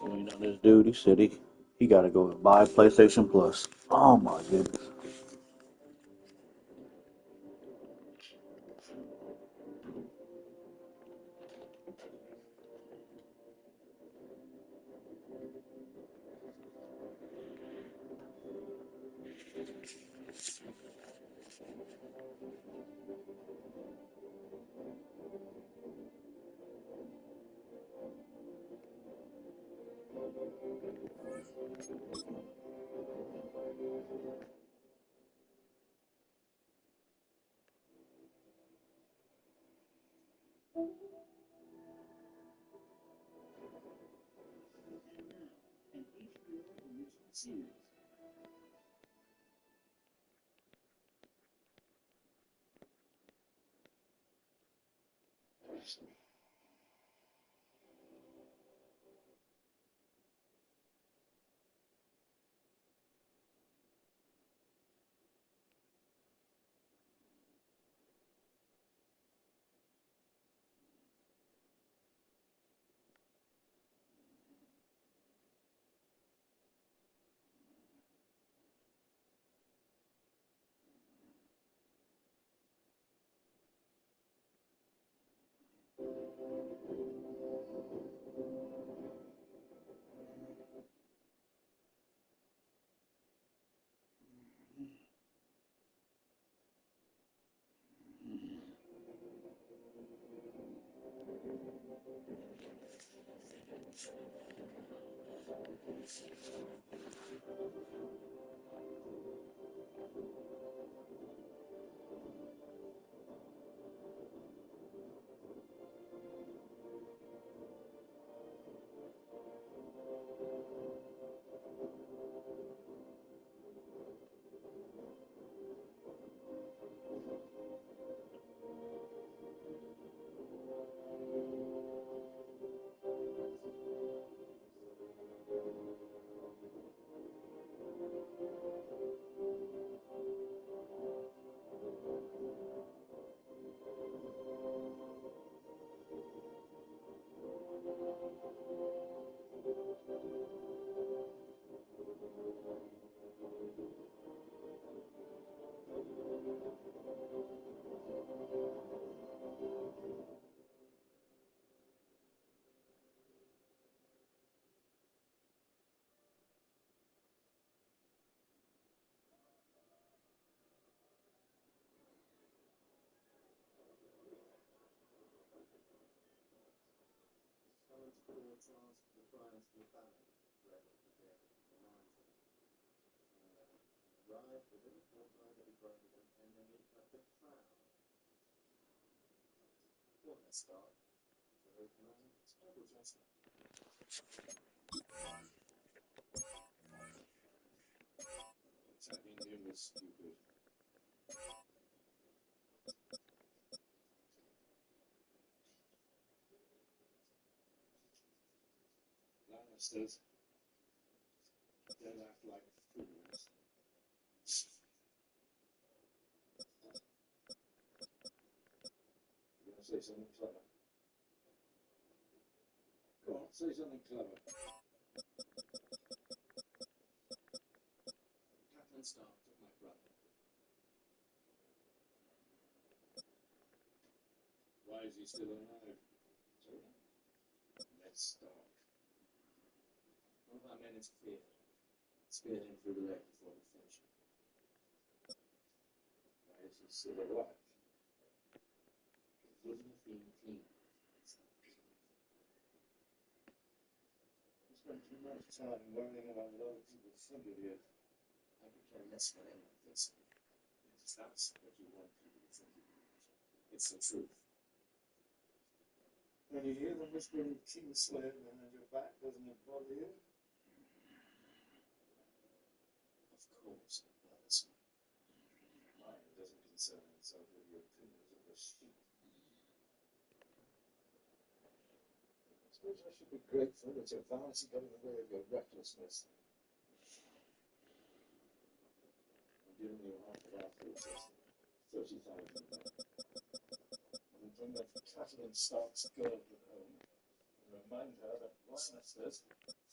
Waiting on this dude. He said he got to go and buy PlayStation Plus. Oh my goodness.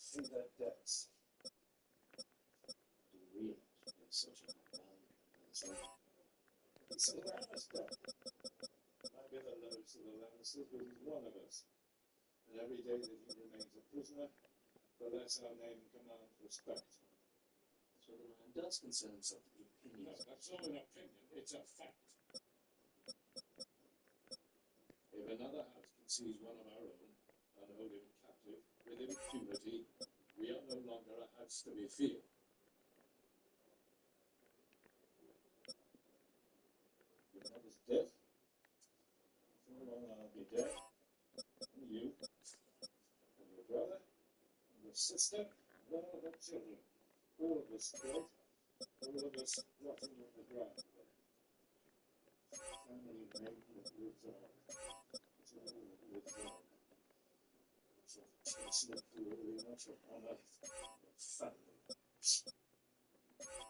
Through their debts. Do we actually pay such a high value for those? It's a Lammas debt. Maybe the lowest of the Lammases, but he's one of us. And every day that he remains a prisoner, the less our name commands respect. So the man does concern himself with opinions. No, that's not an opinion, it's a fact. If another house can seize one of our own and hold him captive with impunity, we are no longer a house to be feared. Your mother's dead. For long I'll be dead. And you, and your brother, and your sister, and all of our children. All of us dead. All of us rotting in the ground. Family name that lives on. It's all that lives on. Much of chastening glory, much of honor, family.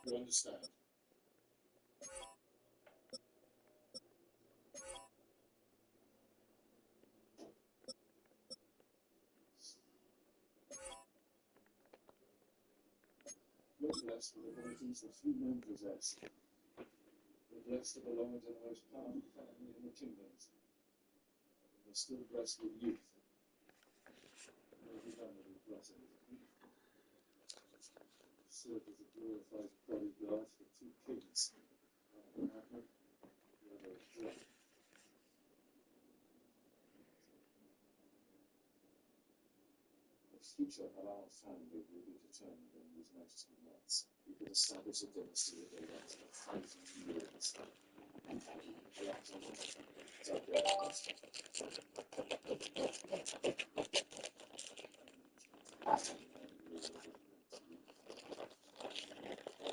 You understand? You're blessed with abilities that few men possess. You're blessed to belong to the most powerful family in the kingdoms. You're still blessed with youth. What have you done with your blessings? Served as a glorified bodyguard for two kings. One happened, the other was drunk. The future of our family will be determined in these next 2 months. We could establish a dynasty that will last for 1,000 years.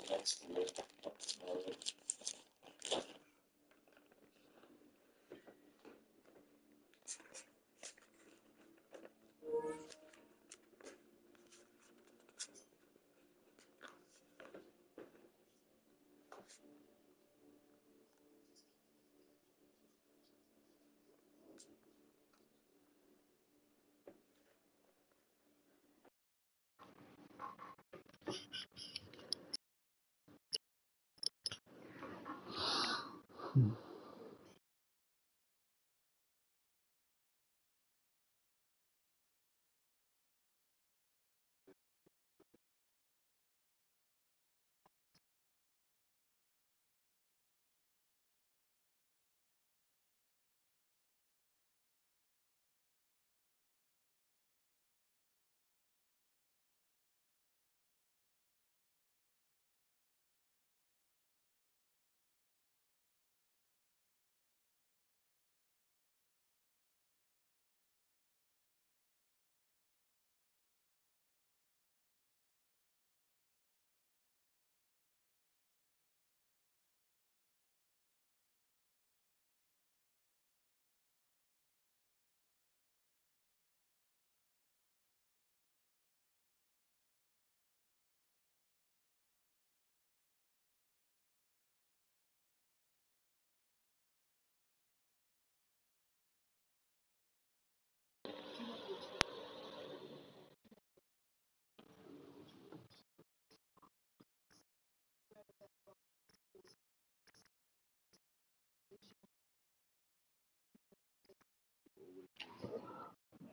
Next year, tomorrow,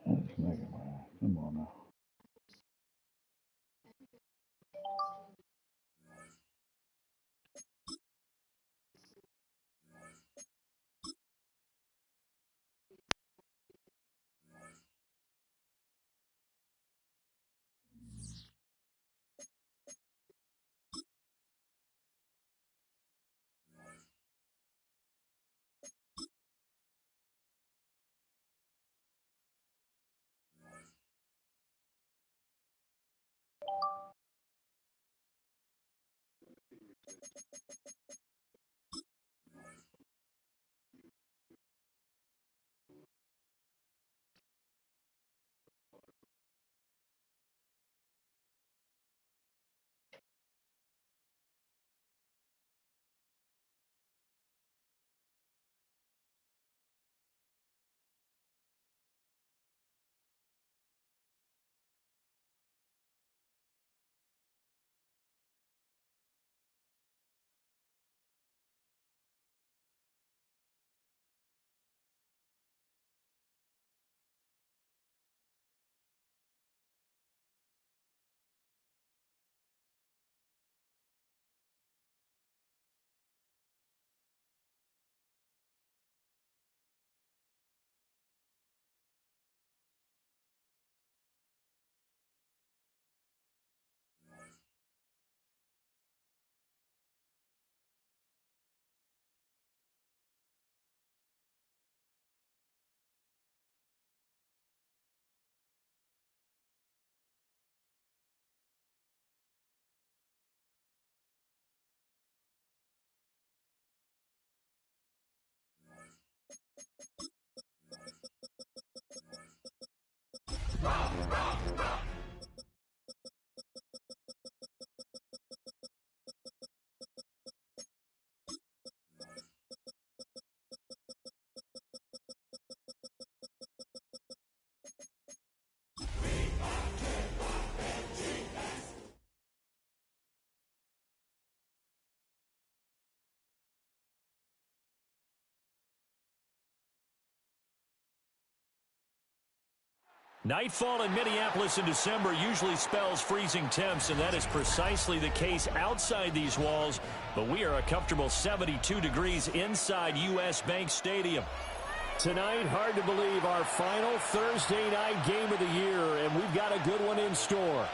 That's Nikah, man. Come on now. Nightfall in Minneapolis in December usually spells freezing temps, and that is precisely the case outside these walls. But we are a comfortable 72 degrees inside U.S. Bank Stadium. Tonight, hard to believe, our final Thursday night game of the year, and we've got a good one in store,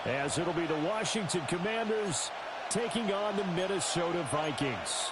as it'll be the Washington Commanders taking on the Minnesota Vikings.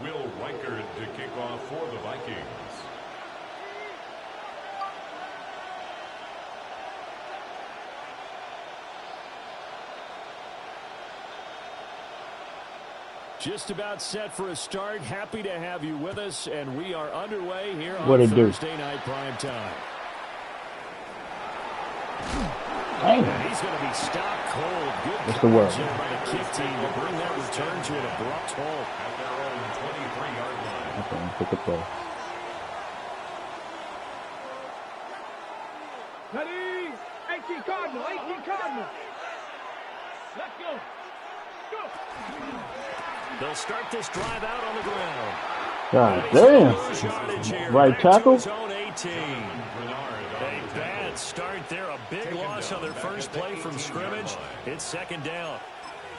Will Reichard to kick off for the Vikings. Just about set for a start. Happy to have you with us, and we are underway here on Thursday night prime time. And he's going to be stopped cold. Good coverage there by the kick team to bring that return to an abrupt halt. At their own 23-yard line. Okay, pick a play. Ready? 18 Cardinal, 18 Cardinal. Let's go. Go. They'll start this drive out on the ground. God damn. Right tackle. A bad start there. A big loss on their first play from scrimmage. It's second down.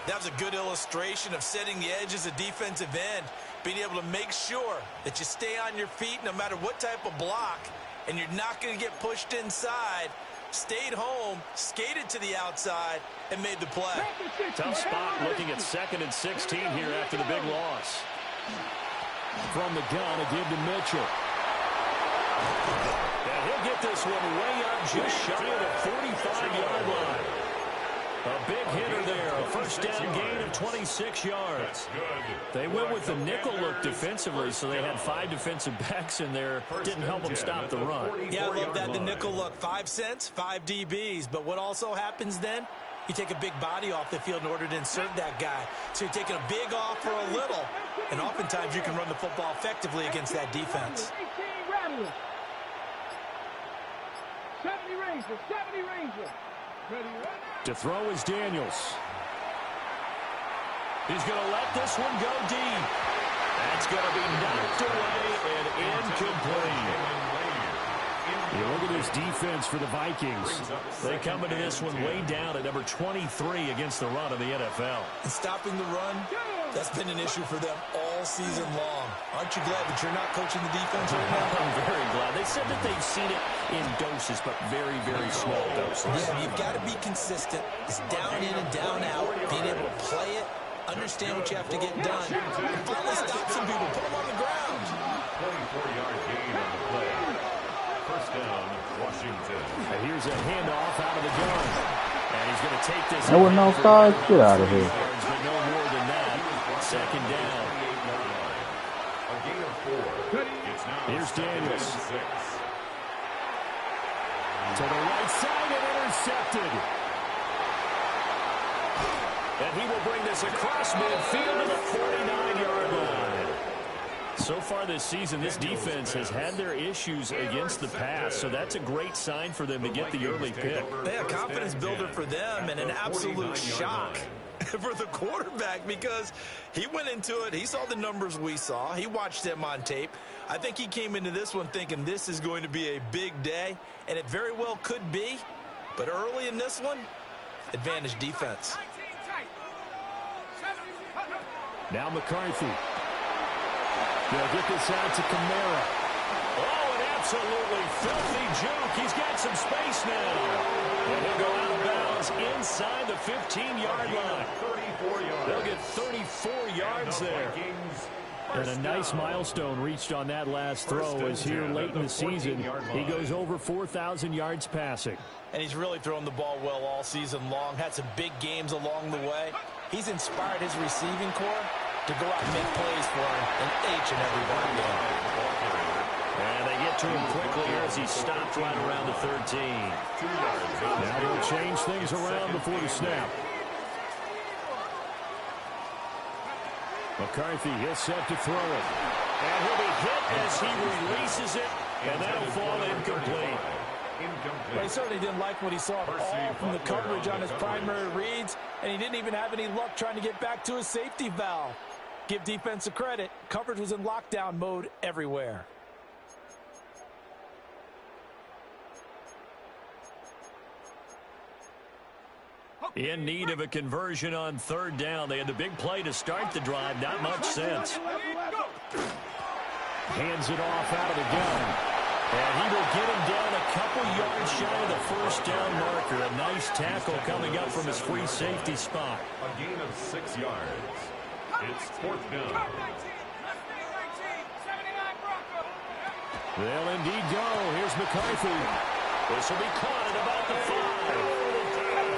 That was a good illustration of setting the edge as a defensive end, being able to make sure that you stay on your feet no matter what type of block, and you're not going to get pushed inside. Stayed home, skated to the outside, and made the play. Tough spot looking at 2nd and 16 here after the big loss. From the gun, a give to Mitchell. And he'll get this one way up just shy of the 45-yard line. A big hitter there, a first down gain of 26 yards. They went with the nickel look defensively, so they had 5 defensive backs in there. Didn't help them stop the run. Yeah, I love that, the nickel look. 5 cents, 5 DBs. But what also happens then? You take a big body off the field in order to insert that guy. So you're taking a big off for a little. And oftentimes you can run the football effectively against that defense. 70 Ranger, 70 Ranger. To throw is Daniels. He's going to let this one go deep. That's going to be knocked away and incomplete. You look at this defense for the Vikings. They come into this one way down at number 23 against the run of the NFL. And stopping the run, that's been an issue for them all season long. Aren't you glad that you're not coaching the defense right now? I'm very glad. They said that they've seen it in doses, but very, very small doses. Yeah, you've got to be consistent. It's down in and down out. Being able to play it, understand what you have to get done. And finally stop some people, put them on the ground. 24-yard gain on the play. First down, Washington. And here's a handoff out of the gun. And he's going to take this. There was no side. Get out of here. But no more than that. Second down. A gain of 4. It's now Here's Daniels. 6. To the right side and intercepted. And he will bring this across midfield to the 49-yard line. So far this season, this defense has had their issues against the pass, so that's a great sign for them to get the early pick. Yeah, confidence builder for them and an absolute shock for the quarterback because he went into it. He saw the numbers we saw. He watched them on tape. I think he came into this one thinking this is going to be a big day, and it very well could be. But early in this one, advantage defense. Now McCarthy. They'll get this out to Kamara. Oh, an absolutely filthy juke. He's got some space now. And he'll go out of bounds inside the 15-yard line. 34 yards. They'll get 34 yards there. And a nice milestone reached on that last throw as here late in the season, he goes over 4,000 yards passing. And he's really thrown the ball well all season long. Had some big games along the way. He's inspired his receiving corps to go out and make plays for him in each and every ball game. And they get to him quickly here as he stopped right around the 13. Now Now they'll change things around before the snap. McCarthy, he'll set to throw it. And he'll be hit as he releases it, and that'll fall incomplete. Well, he certainly didn't like what he saw at all from the coverage on his primary reads, and he didn't even have any luck trying to get back to his safety valve. Give defense a credit. Coverage was in lockdown mode everywhere. In need of a conversion on third down. They had the big play to start the drive. Not much sense. Hands it off out of the gun. And he will get him down a couple yards shy of the first down marker. A nice tackle coming up from his free safety spot. A gain of 6 yards. It's fourth down. They'll indeed go. Here's McCarthy. This will be caught at about the 5.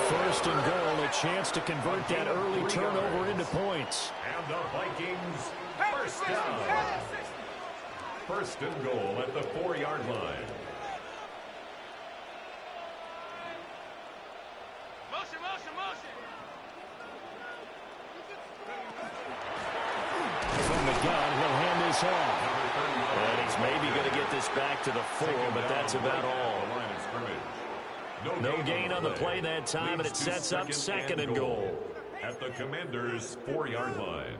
First and goal, a chance to convert that early turnover into points. And the Vikings, first down. First and goal at the 4-yard line. Motion, motion, motion. From the gun, he'll hand this off. And he's maybe going to get this back to the 4, but that's about all. No gain on the play that time, and it sets up second and goal at the Commanders' 4-yard line.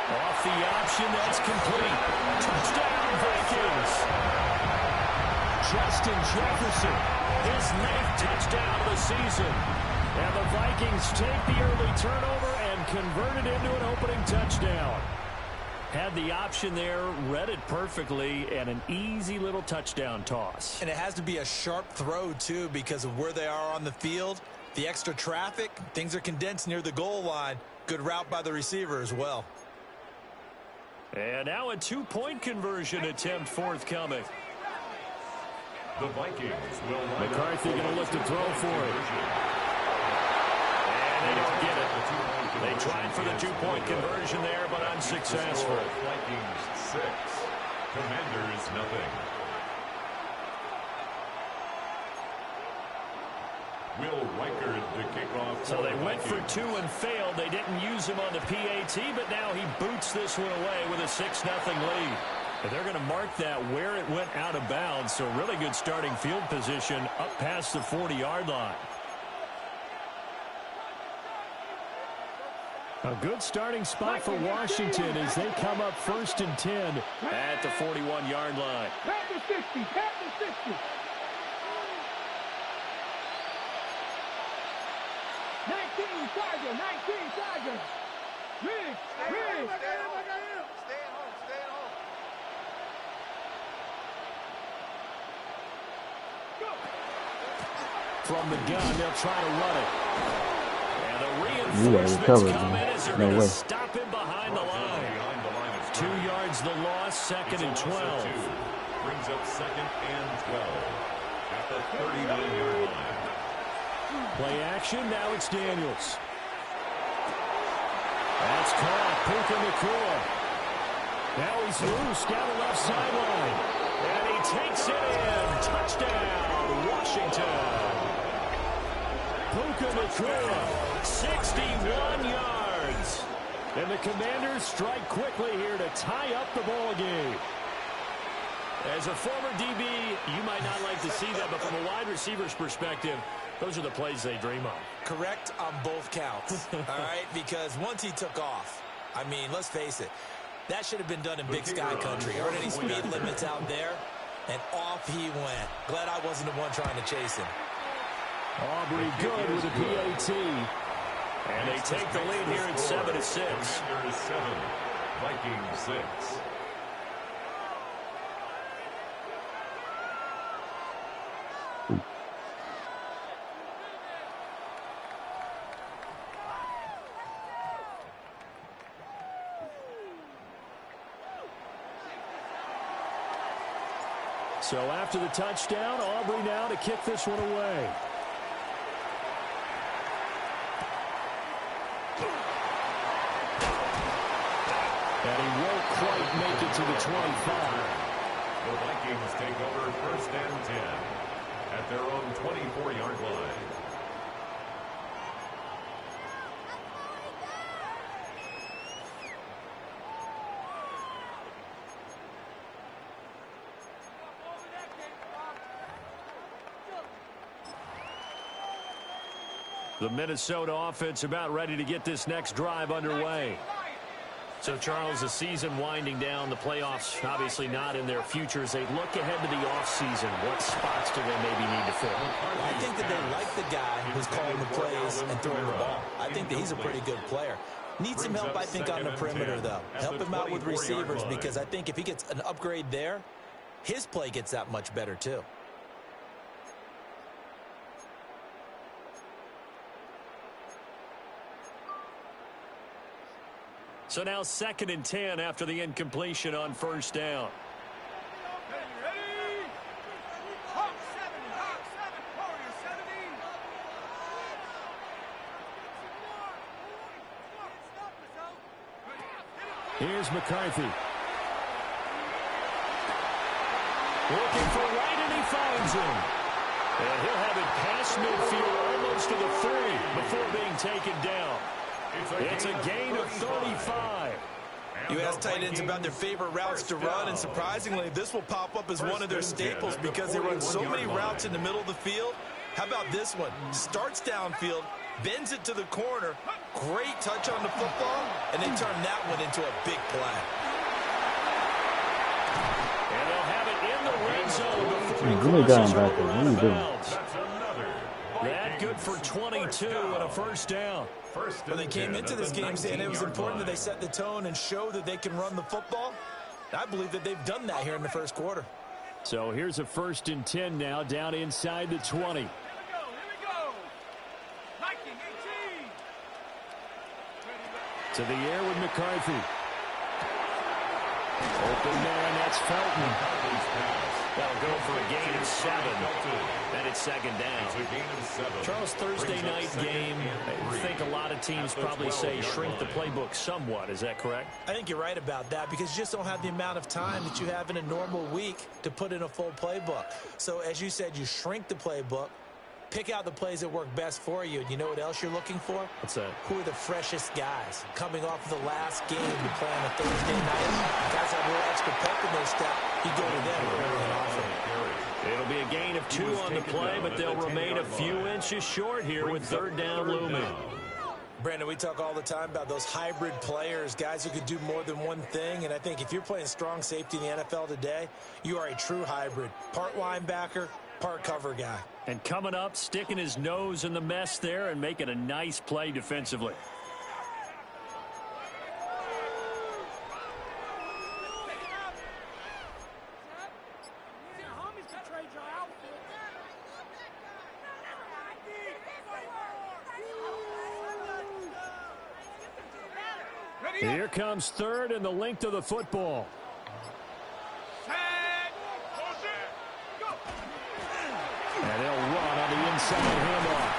Off the option, that's complete. Touchdown, Vikings. Justin Jefferson, his 9th touchdown of the season. And the Vikings take the early turnover and convert it into an opening touchdown. Had the option there, read it perfectly, and an easy little touchdown toss. And it has to be a sharp throw, too, because of where they are on the field. The extra traffic, things are condensed near the goal line. Good route by the receiver as well. And now a 2-point conversion attempt forthcoming. The Vikings will McCarthy going to look to throw for it. And they don't get it. They tried for the 2-point conversion there, but unsuccessful. Vikings 6, Commanders nothing. Will Reichard to kick off. So they went for 2 and failed. They didn't use him on the PAT, but now he boots this one away with a 6-0 lead. And they're going to mark that where it went out of bounds. So really good starting field position up past the 40-yard line. A good starting spot for Washington as they come up 1st and 10 at the 41-yard line. Pat the 60, pat the 60. 19 Tiger, 19 Tiger. Riggs, Riggs. Stay at home, stay at home. Go. From the gun, they'll try to run it. And the reinforcements come in as they're going to stop him behind the line. 2 yards the loss, 2nd and 12. Brings up 2nd and 12 at the 39-yard line. Play action, now it's Daniels. That's caught, Puka Nacua. Now he's loose down the left sideline. And he takes it in. Touchdown, Washington. Puka Nacua, 61 yards. And the Commanders strike quickly here to tie up the ball game. As a former DB, you might not like to see that, but from a wide receiver's perspective, those are the plays they dream of. Correct on both counts, all right? Because once he took off, I mean, let's face it, that should have been done in Big Sky Country. Aren't any speed limits out there? And off he went. Glad I wasn't the one trying to chase him. Aubrey good with a PAT. And they take the lead here at 7-6. Commanders 7, Vikings 6. So after the touchdown, Aubrey now to kick this one away. make it to the 25. The Vikings take over 1st and 10 at their own 24-yard line. The Minnesota offense about ready to get this next drive underway. So, Charles, the season winding down, the playoffs obviously not in their future. As they look ahead to the offseason, what spots do they maybe need to fill? I think that they like the guy who's calling the plays and throwing the ball. I think that he's a pretty good player. Needs some help, I think, on the perimeter, though. Help him out with receivers, because I think if he gets an upgrade there, his play gets that much better, too. So now 2nd and 10 after the incompletion on 1st down. Here's McCarthy. Looking for Wright, and he finds him. And he'll have it past midfield, almost to the 30, before being taken down. It's a gain of 35. You ask tight ends about their favorite routes to run, and surprisingly, this will pop up as one of their staples because they run so many routes in the middle of the field. How about this one? Starts downfield, bends it to the corner, great touch on the football, and they turn that one into a big play. And they'll have it in the red zone before he Really crosses down back over there. What out are you of doing? bounds. That good for 22 and a 1st down. When they came into this game saying it was important that they set the tone and show that they can run the football, I believe that they've done that here in the 1st quarter. So here's a 1st and 10 now, down inside the 20. Here we go. Viking 18. To the air with McCarthy. Open man, that's Felton. That'll go for a gain of 7. And it's 2nd down. Charles, Thursday night game, I think a lot of teams probably say shrink the playbook somewhat. Is that correct? I think you're right about that because you just don't have the amount of time that you have in a normal week to put in a full playbook. So, as you said, you shrink the playbook, pick out the plays that work best for you. And you know what else you're looking for? What's that? Who are the freshest guys coming off of the last game to play on a Thursday night? Guys have a little extra pep in their step. You go to them early and often. It'll be a gain of 2 on the play, but they'll remain a few inches short here with 3rd down looming. Brandon, we talk all the time about those hybrid players, guys who could do more than one thing. And I think if you're playing strong safety in the NFL today, you are a true hybrid. Part linebacker, part cover guy. And coming up, sticking his nose in the mess there and making a nice play defensively. Here comes 3rd and the length of the football. And they'll run on the inside handoff.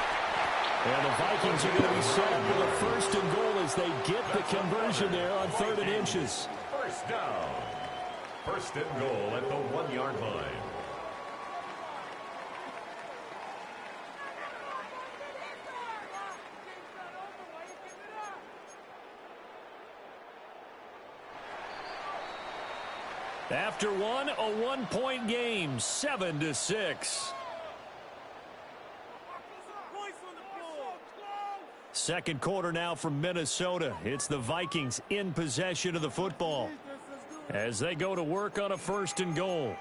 And the Vikings are going to be set with a 1st and goal as they get the conversion there on 3rd and inches. 1st down. 1st and goal at the 1-yard line. After one, a 1-point game, 7-6. 2nd quarter now from Minnesota. It's the Vikings in possession of the football as they go to work on a 1st and goal.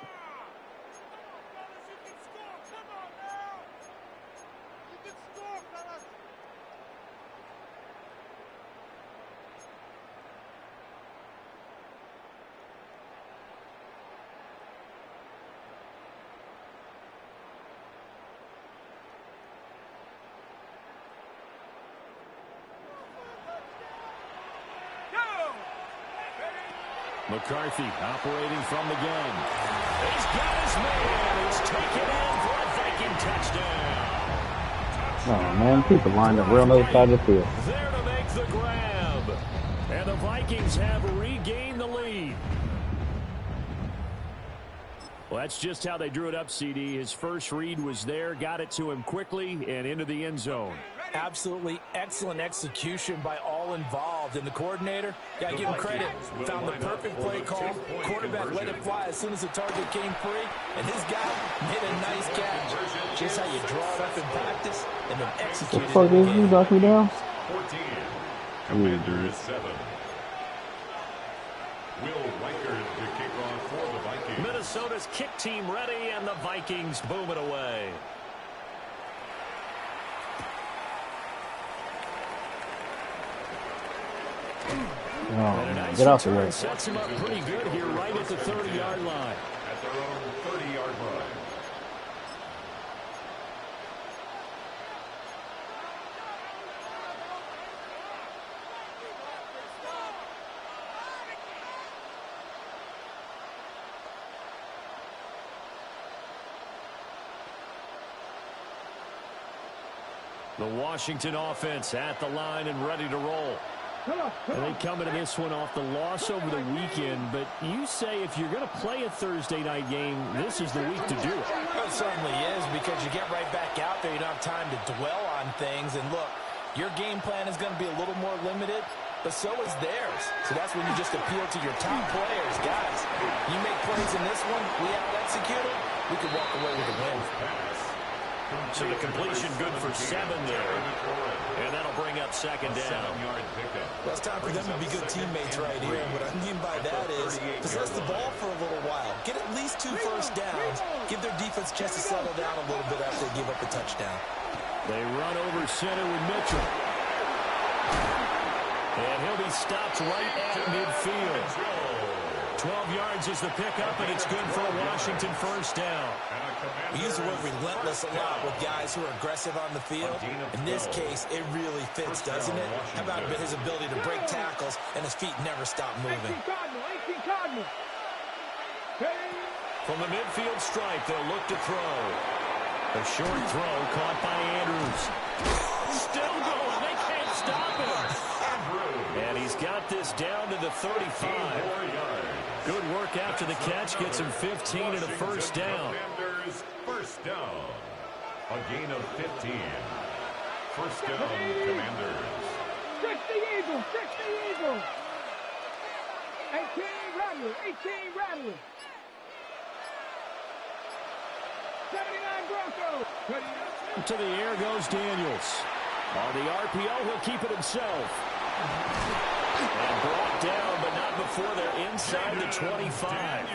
McCarthy operating from the gun. He's got his man. He's taken in for a Viking touchdown. Oh, man. People lined up real on the other side of the field. There to make the grab. And the Vikings have regained the lead. Well, that's just how they drew it up, CD. His first read was there, got it to him quickly, and into the end zone. Absolutely excellent execution by all involved. And the coordinator, got to give him credit, found the perfect play call. Quarterback let it fly as soon as the target came free, and his guy made a nice catch. Just how you draw it up in practice and then execute it. What the fuck is you knock me down? 14. Commanders 7. Will Reichard to kick off for the Vikings. Minnesota's kick team ready, and the Vikings boom it away. Oh, get off the way. Sets him up pretty good here right at the 30-yard line. At their own 30-yard line. The Washington offense at the line and ready to roll. And they come into this one off the loss over the weekend, but you say if you're going to play a Thursday night game, this is the week to do it. It certainly is, because you get right back out there. You don't have time to dwell on things. And look, your game plan is going to be a little more limited, but so is theirs. So that's when you just appeal to your top players. Guys, you make plays in this one, we out-execute them, we could walk away with a win. So the completion good for 7 there. And that'll bring up second down. Well, it's time for them to be good teammates right here. And what I mean by that is possess the ball for a little while. Get at least 2 first downs. Give their defense a chance to settle down a little bit after they give up a touchdown. They run over center with Mitchell. And he'll be stopped right at midfield. 12 yards is the pickup, and it's good for a Washington first down. We use the word relentless a lot with guys who are aggressive on the field. In this case, it really fits, doesn't it? How about his ability to break tackles and his feet never stop moving? 18 Cardinal. From the midfield stripe, they'll look to throw. A short throw caught by Andrews. Still going. They can't stop him. And he's got this down to the 35. Good work after the catch. Gets him 15 and a first down. First down. A gain of 15. First down, Commanders. 60 Eagles. 60 Eagles. 18 Rattlers. 18 Rattlers. 79 Broncos. To the air goes Daniels. On the RPO, he'll keep it himself. And brought down, but not before they're inside the 25.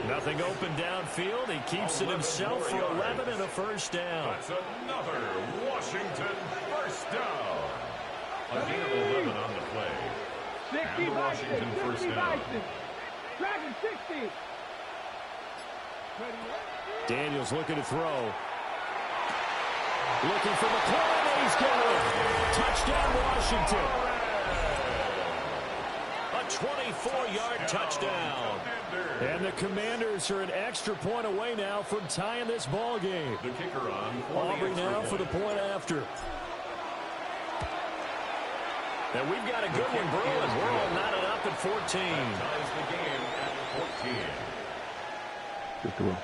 Nothing open downfield. He keeps it himself for 11 and a first down. That's another Washington first down. A gain of 11 on the play. 60 Washington first down. Dragon 60. Daniels looking to throw. Looking for the play, and he's got it. Touchdown, Washington. A 24-yard touchdown. And the Commanders are an extra point away now from tying this ball game. The kicker on. Aubrey now for the point after. And we've got a good one brewing. We're all knotted up at 14. Ties the game at 14.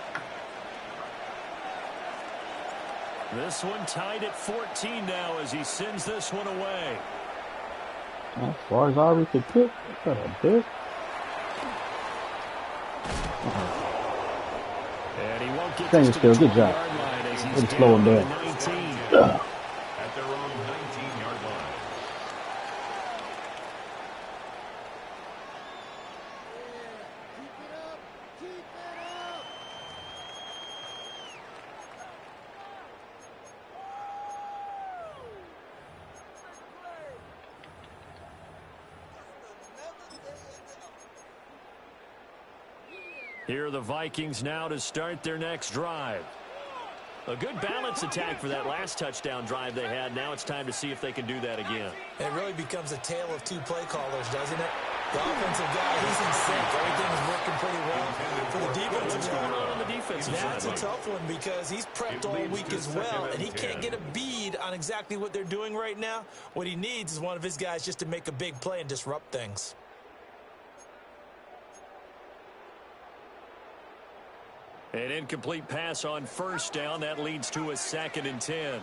This one tied at 14 now as he sends this one away. As far as Aubrey could kick, what a bitch. And he won't get Thing this is to the still, good 20-yard job. line as he's Way to slow him down down. to 19. At their own 19-yard line. Here are the Vikings now to start their next drive. A good balance attack for that last touchdown drive they had. Now it's time to see if they can do that again. It really becomes a tale of 2 play callers, doesn't it? The offensive guy, he's in sync. Everything is working pretty well. For the defensive What's going guy, on the defensive side? that's a tough one because he's prepped all week as well, and he can't get a bead on exactly what they're doing right now. What he needs is one of his guys just to make a big play and disrupt things. An incomplete pass on first down. That leads to a 2nd and 10.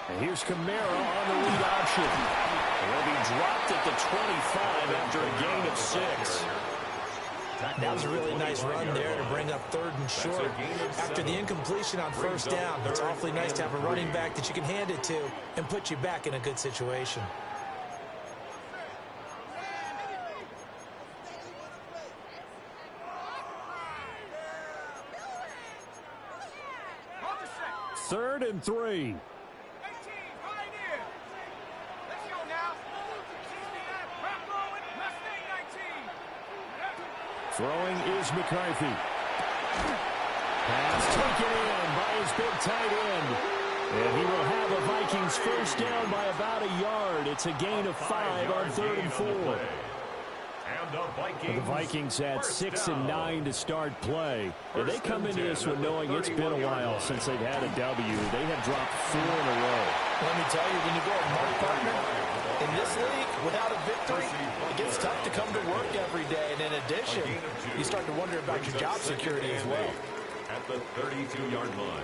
And here's Kamara on the lead option. He'll be dropped at the 25 after a gain of 6. That was a really nice run there to bring up 3rd and short. After the incompletion on first down, it's awfully nice to have a running back that you can hand it to and put you back in a good situation. Third and 3. Throwing is McCarthy. Pass taken in by his big tight end. And he will have a Vikings first down by about a yard. It's a gain of 5 on 3rd and 4. The Vikings had 6 and 9 to start play. And they come into this one knowing it's been a while since they've had a W. They have dropped 4 in a row. Let me tell you, when you go a mark partner in this league without a victory, it gets tough to come to work every day. And in addition, you start to wonder about your job security as well. At the 32-yard line.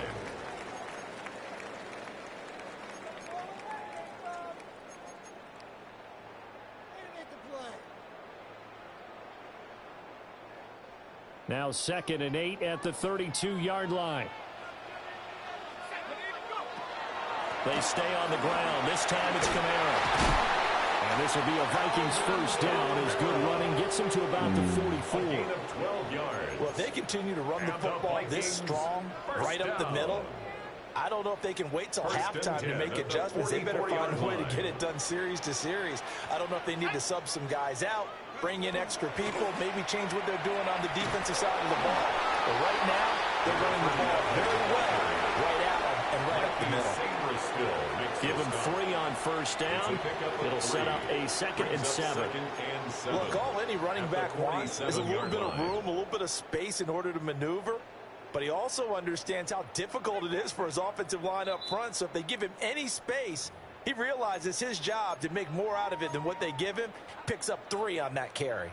Now 2nd and 8 at the 32-yard line. They stay on the ground. This time it's Kamara. And this will be a Vikings first down as good running gets him to about the 44. Well, if they continue to run the football this strong, right up the middle, I don't know if they can wait till halftime to make adjustments. They better find a way to get it done series to series. I don't know if they need to sub some guys out, bring in extra people, maybe change what they're doing on the defensive side of the ball. But right now, they're running the ball very well, right out and right up the middle. Give them 3 on first down. It'll set up a 2nd and 7. Look, all any running back wants is a little bit of room, a little bit of space in order to maneuver. But he also understands how difficult it is for his offensive line up front. So if they give him any space, he realizes his job to make more out of it than what they give him. Picks up 3 on that carry.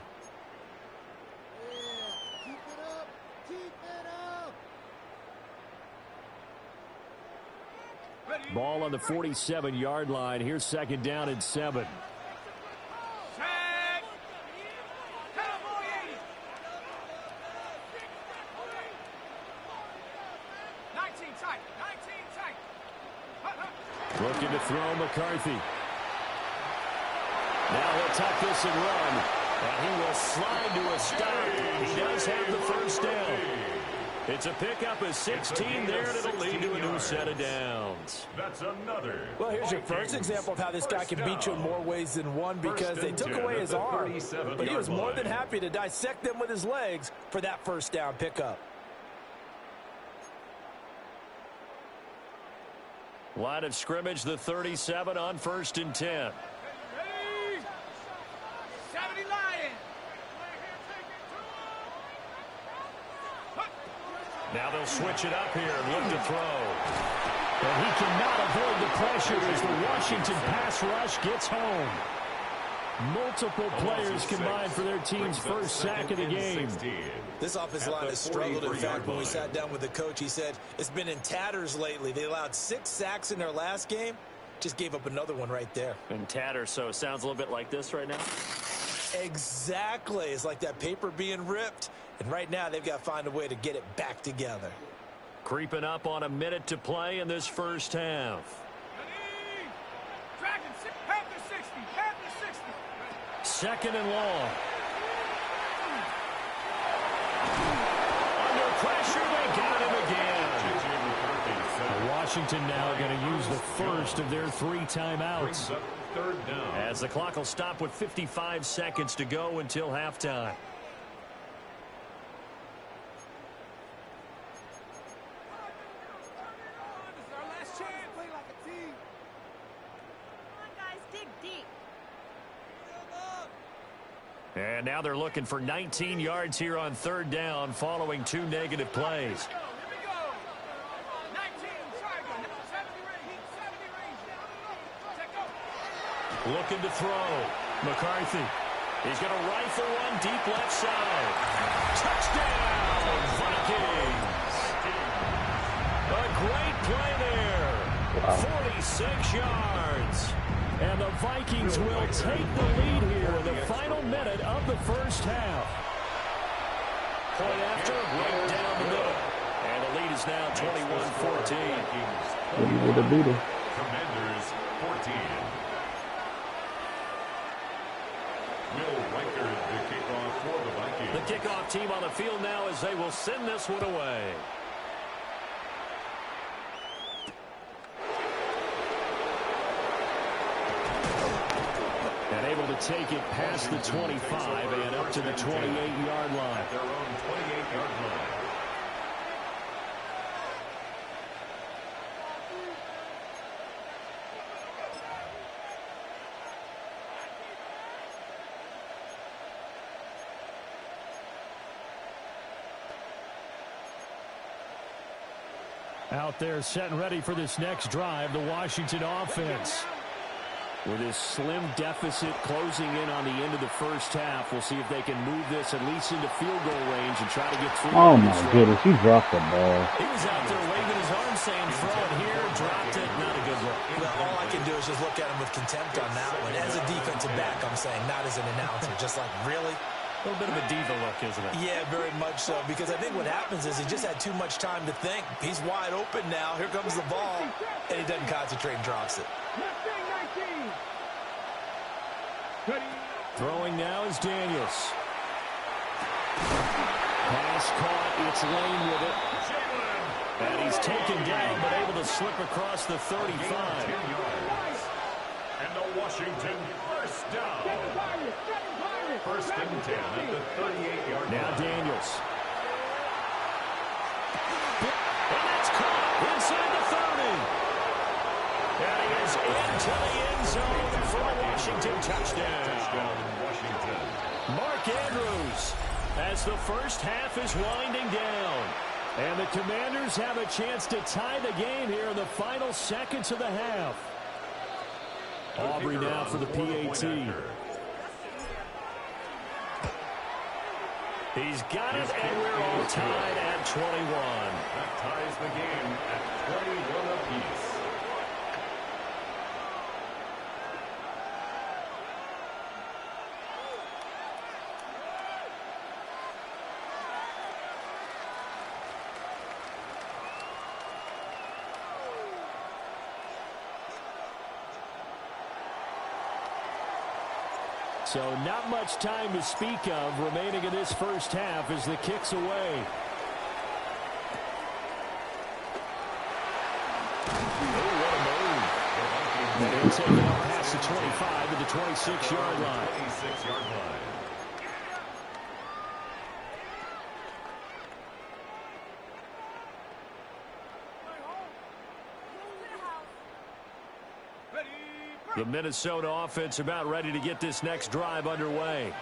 Ball on the 47-yard line. Here's 2nd down and 7. Looking to throw McCarthy. Now he'll tuck this and run. And he will slide to a stop. He does have the first down. It's a pickup of 16 there, and it'll lead to a new set of downs. That's another. Well, here's your first example of how this guy can beat you in more ways than one, because they took away his arm, but he was more than happy to dissect them with his legs for that first down pickup. Line of scrimmage, the 37 on 1st and 10. Now they'll switch it up here and look to throw. And he cannot avoid the pressure as the Washington pass rush gets home. Multiple players combined for their team's first sack of the game. This offensive line has struggled. In fact, when we sat down with the coach, he said it's been in tatters lately. They allowed 6 sacks in their last game. Just gave up another one right there. In tatters, so it sounds a little bit like this right now? Exactly. It's like that paper being ripped. And right now, they've got to find a way to get it back together. Creeping up on a minute to play in this first half. Second and long. Under pressure, they got him again. Washington now going to use the first of their 3 timeouts. As the clock will stop with 55 seconds to go until halftime. And now they're looking for 19 yards here on 3rd down following 2 negative plays. Looking to throw. McCarthy. He's going to rifle one deep left side. Touchdown, Vikings. A great play there. Wow. 46 yards. And the Vikings will take the lead here in the final minute of the first half. Point after, right down the middle. And the lead is now 21-14. Commanders 14. Will Riker, the kickoff for the Vikings. The kickoff team on the field now as they will send this one away. And able to take it past the 25 and up to the 28-yard line. At their own 28-yard line. Out there set and ready for this next drive, the Washington offense. With this slim deficit closing in on the end of the first half, we'll see if they can move this at least into field goal range and try to get through. Oh my goodness, you dropped the ball. He was out there waving his arm saying throw it here, dropped it, not a good look. Well, all I can do is just look at him with contempt on that one. As a defensive back, I'm saying, not as an announcer. Just like, really? A little bit of a diva look, isn't it? Yeah, very much so, because I think what happens is he just had too much time to think. He's wide open now. Here comes the ball, and he doesn't concentrate and drops it. Throwing now is Daniels. Pass caught. It's Lane with it. And he's taken down, but able to slip across the 35. And the Washington first down. First and 10 at the 38-yard line. Now Daniels. And that's caught inside the 30. And he is into the end zone for a Washington touchdown. Washington. Mark Andrews as the first half is winding down. And the Commanders have a chance to tie the game here in the final seconds of the half. Aubrey now for the PAT. He's got it, and we're all tied at 21. That ties the game at 21 apiece. So not much time to speak of remaining in this first half as the kick's away. Oh, what a move. And he'll take it up past the 25 to the 26-yard line. 26-yard line. The Minnesota offense about ready to get this next drive underway.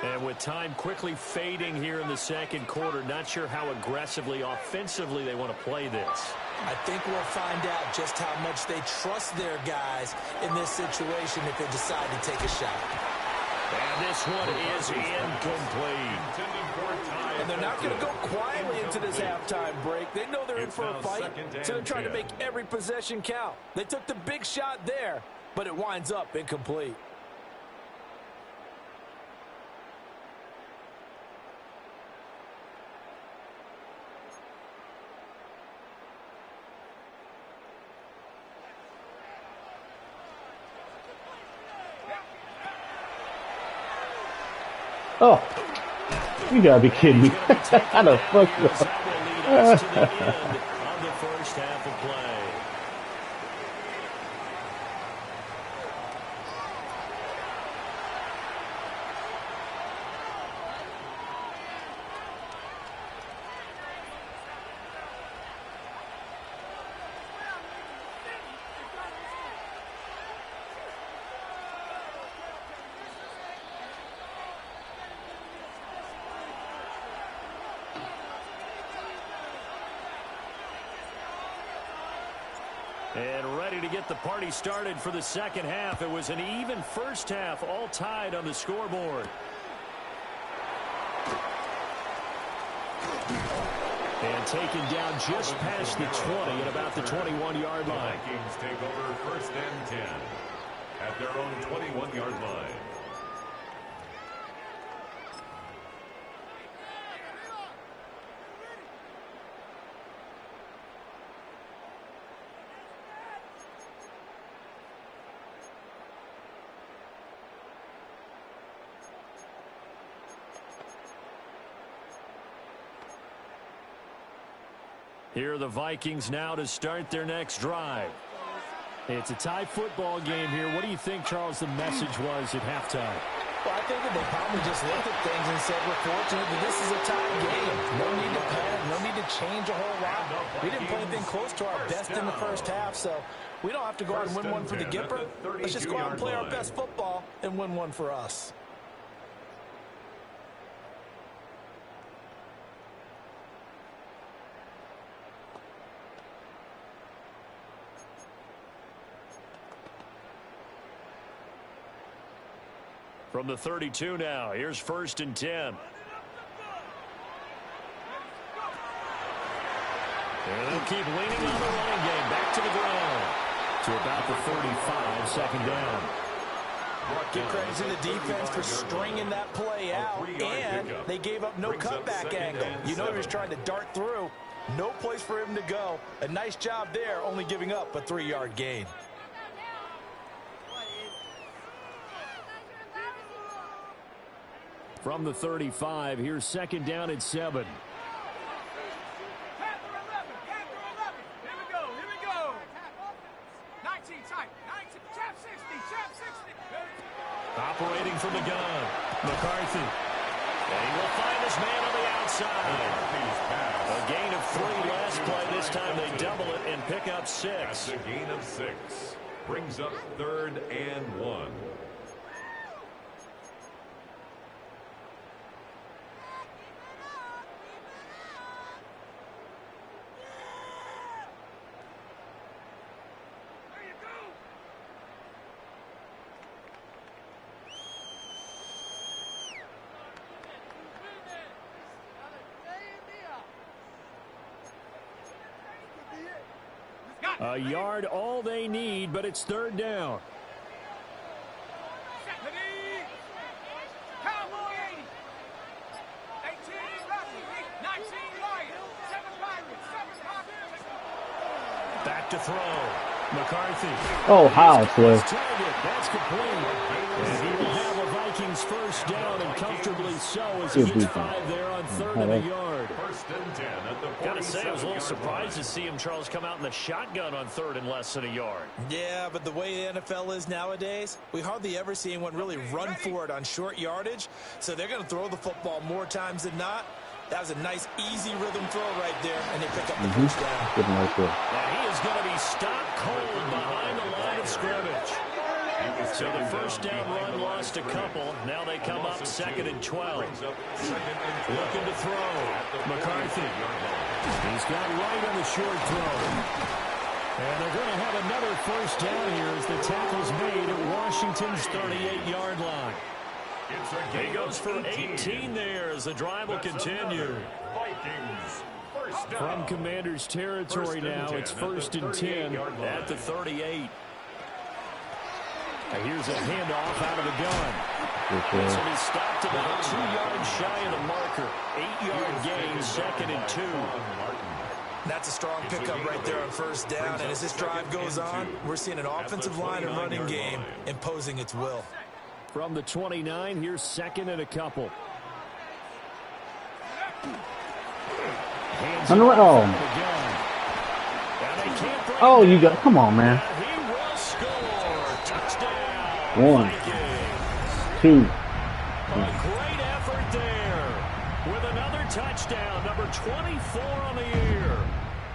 And with time quickly fading here in the second quarter, not sure how aggressively, offensively they want to play this. I think we'll find out just how much they trust their guys in this situation if they decide to take a shot. And this one is incomplete. And they're not going to go quietly into this halftime break. They know they're in for a fight, so they're trying to make every possession count. They took the big shot there, but it winds up incomplete. Oh, you gotta be kidding me. How the fuck? To the end of the first half of play. to get the party started for the second half. It was an even first half, all tied on the scoreboard. And taken down just past the 20 at about the 21-yard line. The Vikings take over 1st and 10 at their own 21-yard line. Here are the Vikings now to start their next drive. It's a tie football game here. What do you think, Charles, the message was at halftime? Well, I think that they probably just looked at things and said, we're fortunate that this is a tie game. No need to panic. No need to change a whole lot. We didn't play anything close to our best in the first half, so we don't have to go out and win one for the Gipper. Let's just go out and play our best football and win one for us. From the 32 now, here's 1st and 10. And they'll keep leaning on the running game. Back to the ground. To about the 35, second down. Give credit to the defense for stringing that play out, and they gave up no cutback angle. You know he was trying to dart through. No place for him to go. A nice job there, only giving up a 3-yard gain. From the 35, here's 2nd down at 7. Operating from the gun, McCarthy. And he will find his man on the outside. A gain of 3 last play. This time they double it and pick up 6. That's a gain of 6. Brings up 3rd and 1. A yard all they need, but it's 3rd down. Back to throw. McCarthy. Oh, how, Swift. That's complete. And he will have a Vikings 1st down, and comfortably so as he gets 5 there on 3rd and a yard. 1st and 10 at the 47-yard line. Gotta say, I was a little surprised to see him, Charles, come out in the shotgun on 3rd and less than a yard. Yeah, but the way the NFL is nowadays, we hardly ever see anyone really run for it on short yardage. So they're going to throw the football more times than not. That was a nice, easy rhythm throw right there, and they pick up the first down. Good right there. And he is going to be stopped cold behind the line of scrimmage. So the 1st down run lost a couple. Now they come up 2nd and 12. Looking to throw. McCarthy. He's got right on the short throw. And they're going to have another 1st down here as the tackle's made at Washington's 38-yard line. He goes for 18 there as the drive will continue. From Commander's territory now, it's 1st and 10 at the 38. And here's a handoff out of the gun. So he stopped about 2 yards shy of the marker. 8-yard gain, 2nd and 2. That's a strong pickup right there on 1st down. And as this drive goes on, we're seeing an offensive line and running game imposing its will. From the 29, here's 2nd and a couple. Oh, you got, come on, man. He will score. Touchdown. 1, 2. A great effort there with another touchdown, number 24 on the year.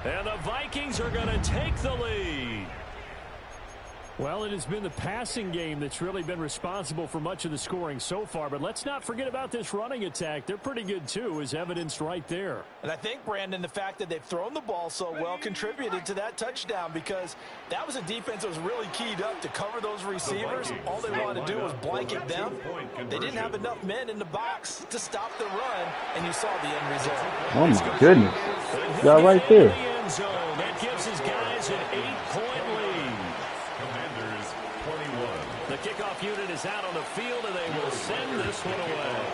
And the Vikings are going to take the lead. Well, it has been the passing game that's really been responsible for much of the scoring so far. But let's not forget about this running attack. They're pretty good, too, as evidenced right there. And I think, Brandon, the fact that they've thrown the ball so well contributed to that touchdown, because that was a defense that was really keyed up to cover those receivers. All they wanted to do was blanket them. They didn't have enough men in the box to stop the run, and you saw the end result. Oh, my goodness. Got right there. That gives his guys an 8-point lead. Commanders 21. The kickoff unit is out on the field, and they will send this one away.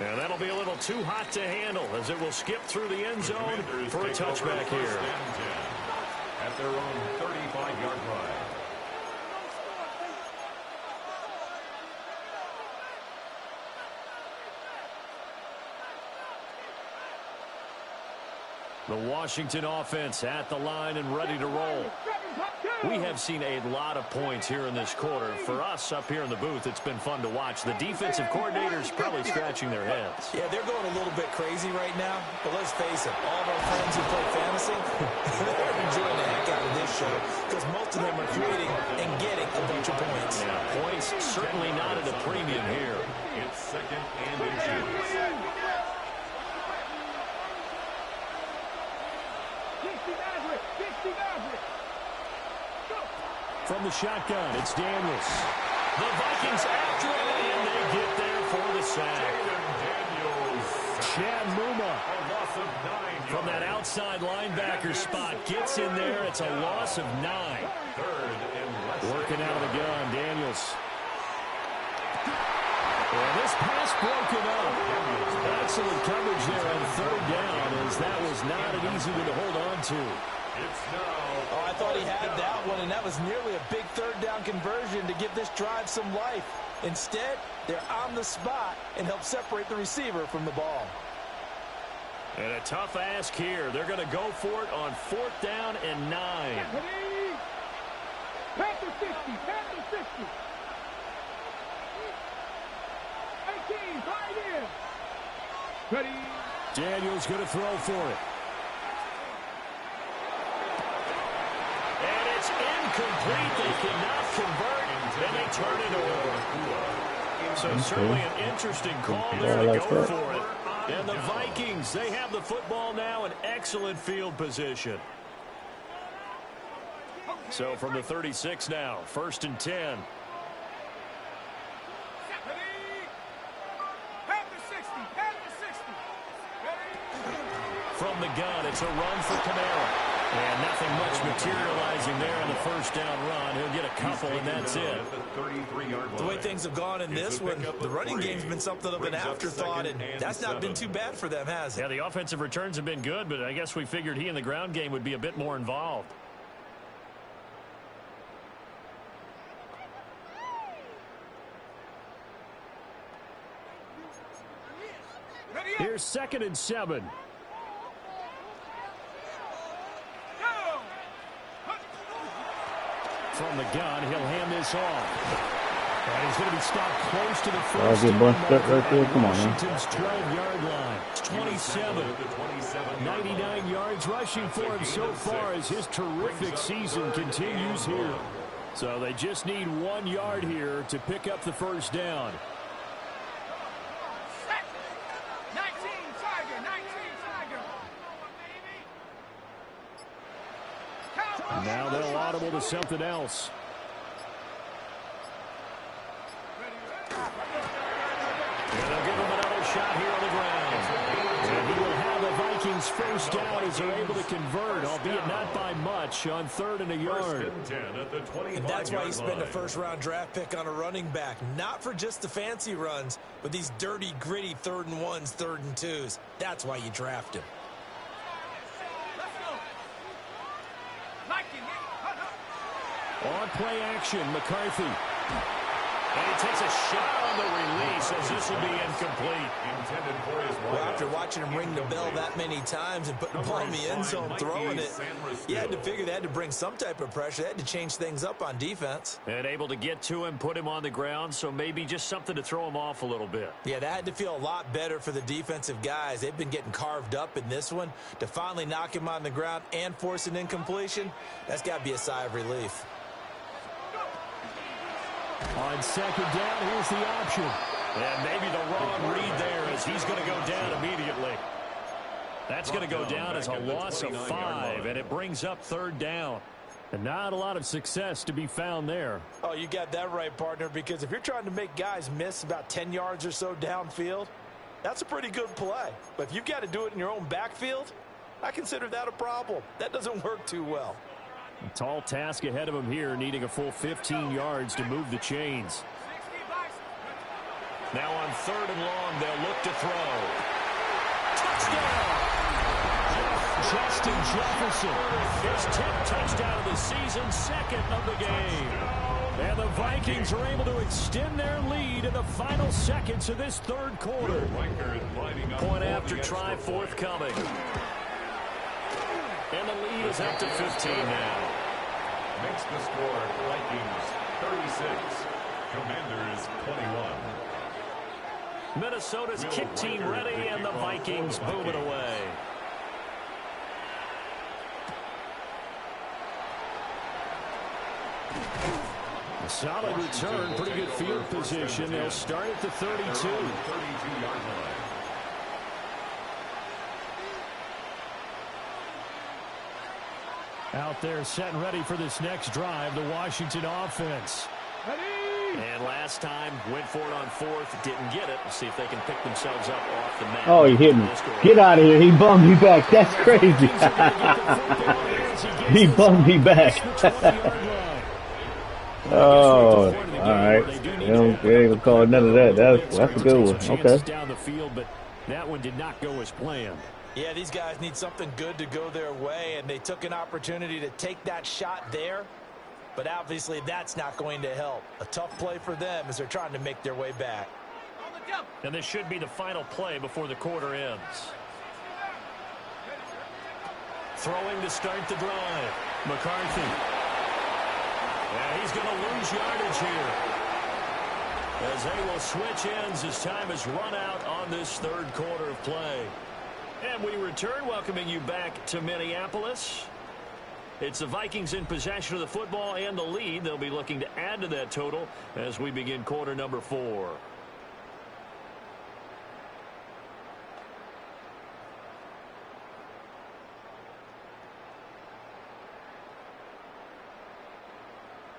And that'll be a little too hot to handle, as it will skip through the end zone for a touchback here. At their own 35-yard line. The Washington offense at the line and ready to roll. We have seen a lot of points here in this quarter. For us up here in the booth, it's been fun to watch. The defensive coordinators probably scratching their heads. Yeah, they're going a little bit crazy right now, but let's face it, all of our friends who play fantasy, they're enjoying the heck out of this show, because most of them are creating and getting a bunch of points. Yeah, points certainly not at a premium here. It's second and inches. From the shotgun, it's Daniels. The Vikings after it, and they get there for the sack. Chad Muma from that outside linebacker spot gets in there. It's a loss of 9. Working out of the gun, Daniels. And this pass broken up. Excellent coverage there on third down, as that was not an easy one to hold on to. Oh, I thought he had that one, and that was nearly a big third down conversion to give this drive some life. Instead, they're on the spot and help separate the receiver from the ball. And a tough ask here. They're going to go for it on 4th down and 9. Panther 60, Panther 60. 18, right in. Ready. Daniels going to throw for it. And it's incomplete. They cannot convert, and they turn it over. So certainly an interesting call there to go for it. And the Vikings, they have the football now in excellent field position. So from the 36 now, 1st and 10. From the gun, it's a run for Kamara. And nothing much materializing there on the 1st down run. He'll get a couple, and that's it. The way things have gone in this one, the running game's been something of an afterthought, and that's not been too bad for them, has it? Yeah, the offensive returns have been good, but I guess we figured he in the ground game would be a bit more involved. Here's 2nd and 7. From the gun, he'll hand this off. And he's going to be stopped close to the first down marker right there. Come on, man. Washington's 12-yard line. It's 27. 99 yards rushing for him so far as his terrific season continues here. So they just need 1 yard here to pick up the 1st down. 19, Tiger, 19, Tiger. Now they'll audible to something else. And they'll give him another shot here on the ground. And he will have the Vikings 1st down as they're able to convert, albeit not by much, on 3rd and a yard. And that's why you spend a 1st-round draft pick on a running back. Not for just the fancy runs, but these dirty, gritty 3rd and 1s, 3rd and 2s. That's why you draft him. On play action, McCarthy. And he takes a shot on the release as this will be incomplete. Intended for his well, after watching him ring the bell that many times and putting the ball in the end zone, throwing it, you had to figure they had to bring some type of pressure. They had to change things up on defense. And able to get to him, put him on the ground, so maybe just something to throw him off a little bit. Yeah, that had to feel a lot better for the defensive guys. They've been getting carved up in this one. To finally knock him on the ground and force an incompletion, that's got to be a sigh of relief. On second down, here's the option. And maybe the wrong read there as he's going to go down immediately. That's going to go down as a loss of 5, and it brings up third down. And not a lot of success to be found there. Oh, you got that right, partner, because if you're trying to make guys miss about 10 yards or so downfield, that's a pretty good play. But if you've got to do it in your own backfield, I consider that a problem. That doesn't work too well. A tall task ahead of him here, needing a full 15 yards to move the chains. Now on third and long, they'll look to throw. Touchdown! Justin Jefferson, his 10th touchdown of the season, second of the game. And the Vikings are able to extend their lead in the final seconds of this third quarter. Point after try forthcoming. And the lead is up to 15 now. Makes the score Vikings 36, Commanders 21. Minnesota's kick team ready, and the Vikings boom it away. A solid return, pretty good field position. They'll start at the 32. 32-yard line. Out there set and ready for this next drive, the Washington offense. And last time, went for it on fourth, didn't get it. See if they can pick themselves up off the mat. Oh, he hit me. Get out of here. He bummed me back. That's crazy. He bummed me back. Oh, all right. They ain't gonna call none of that. That's a good one. Okay. Down the field, but that one did not go as planned. Yeah, these guys need something good to go their way, and they took an opportunity to take that shot there. But obviously that's not going to help. A tough play for them as they're trying to make their way back. And this should be the final play before the quarter ends. Throwing to start the drive. McCarthy. And he's going to lose yardage here, as they will switch ends as time has run out on this third quarter of play. And we return, welcoming you back to Minneapolis. It's the Vikings in possession of the football and the lead. They'll be looking to add to that total as we begin quarter number 4.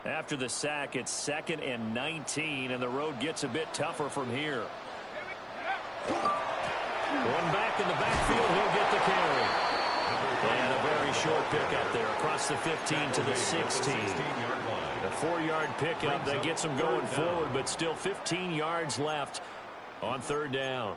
After the sack, it's 2nd and 19, and the road gets a bit tougher from here. One back in the backfield, he'll get the carry. And a very short pickup there across the 15 to the 16. A 4-yard pickup that gets them going forward, but still 15 yards left on third down.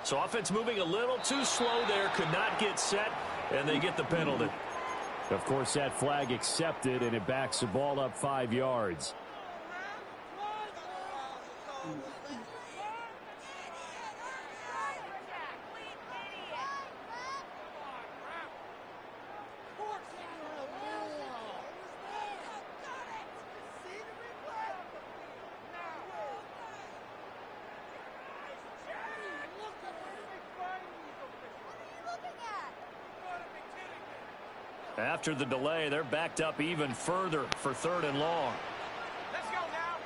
So offense moving a little too slow there, could not get set, and they get the penalty. Of course, that flag accepted, and it backs the ball up 5 yards. After the delay, they're backed up even further for third and long. Let's go now.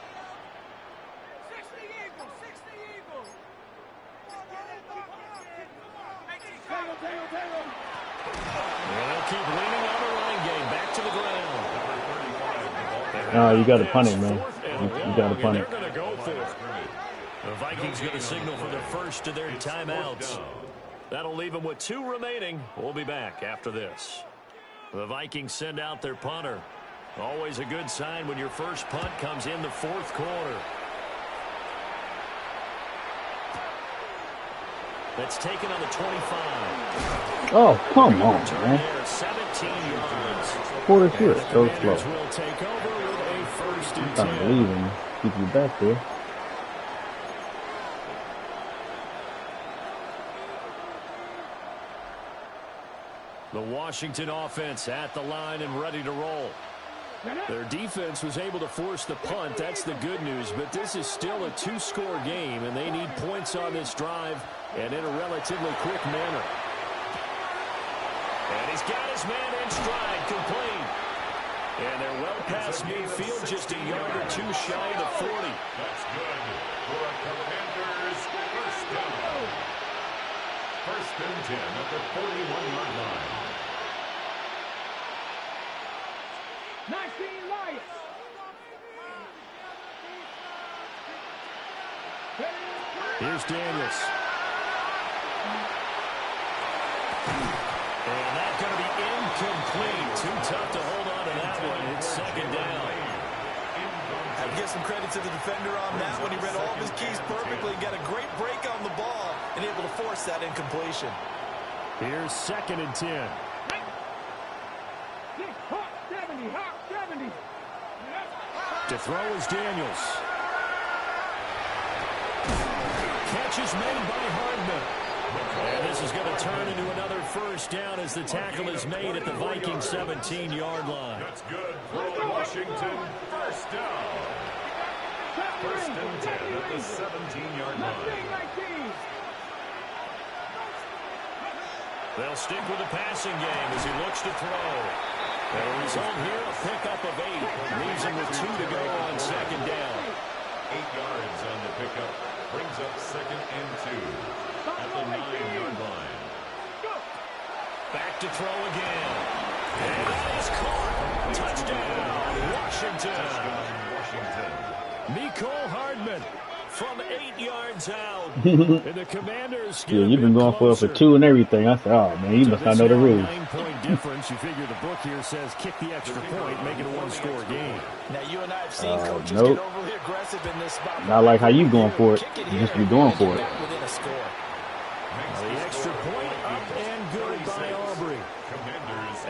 60 Eagles, 60 Eagles. And they'll keep leaning on the running game. Back to the ground. No, you got to punt it, man. You got to punt it. They're going to go for it. The Vikings going to signal for the first of their timeouts. That'll leave them with 2 remaining. We'll be back after this. The Vikings send out their punter. Always a good sign when your first punt comes in the 4th quarter. That's taken on the 25. Oh, come on, man. 17 yards. Quarter shit, so slow. Will take over with a first and 10. I believe in keep you back there. The Washington offense at the line and ready to roll. Their defense was able to force the punt. That's the good news. But this is still a 2-score game, and they need points on this drive and in a relatively quick manner. And he's got his man in stride, complete. And they're well past midfield, just a yard or 2 shy of the 40. That's good for a Commanders first down. First and 10 at the 41-yard line. 19 Lions. Here's Daniels. And that's going to be incomplete. Too tough to hold on to that one. It's second down. I give some credit to the defender on that one. He read all of his keys perfectly, got a great break on the ball, and able to force that incompletion. Here's second and 10. Hawk 70, Hawk 70. To throw is Daniels. Catch is made by Hardman. And this is going to turn into another first down as the tackle is made at the Vikings 17-yard line. That's good for Washington. First down. First and 10 at the 17-yard line. They'll stick with the passing game as he looks to throw. The result here, a pickup of 8. Leaves him with 2 to go on second down. 8 yards on the pickup. Brings up second and 2 at the 9-yard line. Back to throw again. And that is caught. Touchdown, Washington. Washington. Nicole Hardman from 8 yards out. And the Commanders Yeah, you've been going for it for 2 and everything. I said, oh, man, you must not know the rules. 9-point difference. You figure the book here says kick the extra point, make it a 1-score game. Now, you and I have seen coaches nope. get overly aggressive in this spot. Not like how you going for it. You just be going for it. Within a score. The extra point up and good by Aubrey.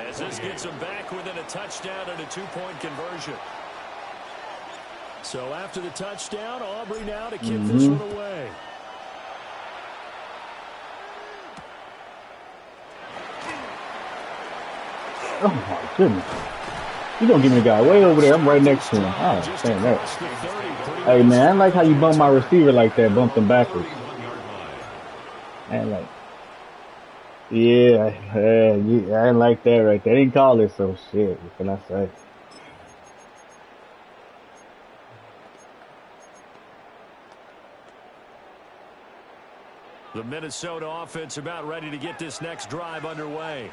As this gets them back within a touchdown and a 2-point conversion. So after the touchdown, Aubrey now to kick this one away. Oh, my goodness. You don't give me a guy way over there. I'm right next to him. I understand that. Hey, man, I like how you bump my receiver like that, bump him backwards. And like, yeah, I didn't like that right there. They didn't call it, so shit. What can I say? The Minnesota offense about ready to get this next drive underway.